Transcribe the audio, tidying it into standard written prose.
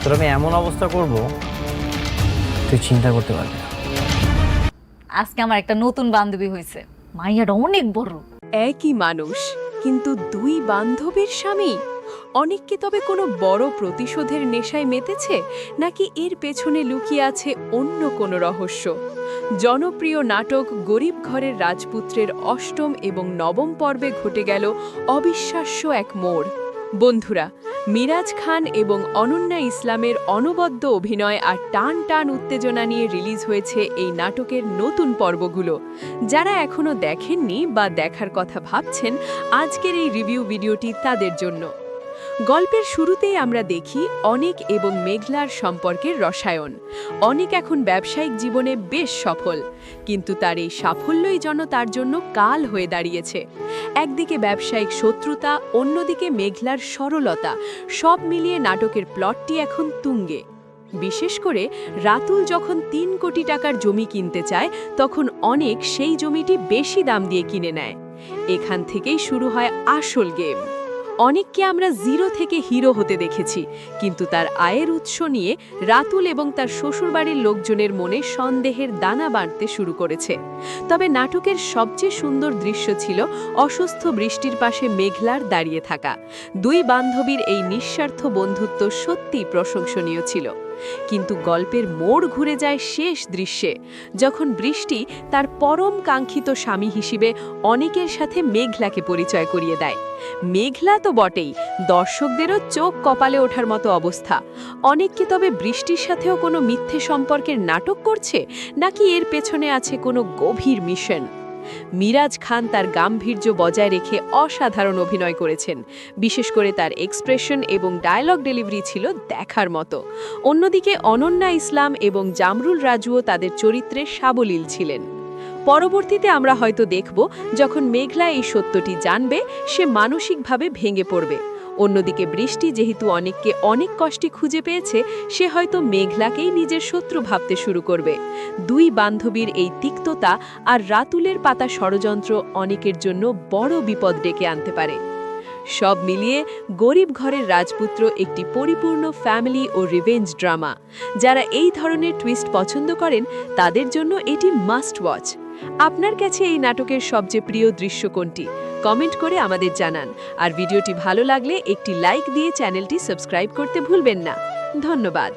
তোর আমি এমন অবস্থা করব তুই চিন্তা করতে পারবি না। আজকে আমার একটা নতুন বান্ধবী হয়েছে, মাইয়াটা অনেক বড়। একই মানুষ কিন্তু দুই বান্ধবীর স্বামী। অনেক কি তবে কোনো বড় প্রতিশোধের নেশায় মেতেছে, নাকি এর পেছনে লুকিয়ে আছে অন্য কোনো রহস্য? জনপ্রিয় নাটক গরিব ঘরের রাজপুত্রের অষ্টম এবং নবম পর্বে ঘটে গেল অবিশ্বাস্য এক মোড়। বন্ধুরা, মিরাজ খান এবং অনন্যা ইসলামের অনবদ্য অভিনয় আর টান টান উত্তেজনা নিয়ে রিলিজ হয়েছে এই নাটকের নতুন পর্বগুলো। যারা এখনো দেখেননি বা দেখার কথা ভাবছেন, আজকের এই রিভিউ ভিডিওটি তাদের জন্য। গল্পের শুরুতেই আমরা দেখি অনিক এবং মেঘলার সম্পর্কের রসায়ন। অনিক এখন ব্যবসায়িক জীবনে বেশ সফল, কিন্তু তার এই সাফল্যই যেন তার জন্য কাল হয়ে দাঁড়িয়েছে। একদিকে ব্যবসায়িক শত্রুতা, অন্যদিকে মেঘলার সরলতা, সব মিলিয়ে নাটকের প্লটটি এখন তুঙ্গে। বিশেষ করে রাতুল যখন ৩ কোটি টাকার জমি কিনতে চায়, তখন অনেক সেই জমিটি বেশি দাম দিয়ে কিনে নেয়। এখান থেকেই শুরু হয় আসল গেম। অনেককে আমরা জিরো থেকে হিরো হতে দেখেছি, কিন্তু তার আয়ের উৎস নিয়ে রাতুল এবং তার শ্বশুরবাড়ির লোকজনের মনে সন্দেহের দানা বাঁধতে শুরু করেছে। তবে নাটকের সবচেয়ে সুন্দর দৃশ্য ছিল অসুস্থ বৃষ্টির পাশে মেঘলার দাঁড়িয়ে থাকা। দুই বান্ধবীর এই নিঃস্বার্থ বন্ধুত্ব সত্যিই প্রশংসনীয় ছিল। কিন্তু গল্পের মোড় ঘুরে যায় শেষ দৃশ্যে, যখন বৃষ্টি তার পরম কাঙ্ক্ষিত স্বামী হিসেবে অনেকের সাথে মেঘলাকে পরিচয় করিয়ে দেয়। মেঘলা তো বটেই, দর্শকদেরও চোখ কপালে ওঠার মতো অবস্থা। অনেক কি তবে বৃষ্টির সাথেও কোনো মিথ্যে সম্পর্কের নাটক করছে, নাকি এর পেছনে আছে কোনো গভীর মিশন? মিরাজ খান তার গাম্ভীর্য বজায় রেখে অসাধারণ অভিনয় করেছেন। বিশেষ করে তার এক্সপ্রেশন এবং ডায়লগ ডেলিভারি ছিল দেখার মতো। অন্যদিকে অনন্যা ইসলাম এবং জামরুল রাজুও তাদের চরিত্রে সাবলীল ছিলেন। পরবর্তীতে আমরা হয়তো দেখব, যখন মেঘলা এই সত্যটি জানবে, সে মানসিকভাবে ভেঙে পড়বে। অন্যদিকে বৃষ্টি যেহেতু অনেককে অনেক কষ্টে খুঁজে পেয়েছে, সে হয়তো মেঘলাকেই নিজের শত্রু ভাবতে শুরু করবে। দুই বান্ধবীর এই তিক্ততা আর রাতুলের পাতা ষড়যন্ত্র অনেকের জন্য বড় বিপদ ডেকে আনতে পারে। সব মিলিয়ে গরিব ঘরের রাজপুত্র একটি পরিপূর্ণ ফ্যামিলি ও রিভেঞ্জ ড্রামা। যারা এই ধরনের টুইস্ট পছন্দ করেন, তাদের জন্য এটি মাস্ট ওয়াচ। আপনার কাছে এই নাটকের সবচেয়ে প্রিয় দৃশ্য কোনটি? কমেন্ট করে আমাদের জানান। আর ভিডিওটি ভালো লাগলে একটি লাইক দিয়ে চ্যানেলটি সাবস্ক্রাইব করতে ভুলবেন না। ধন্যবাদ।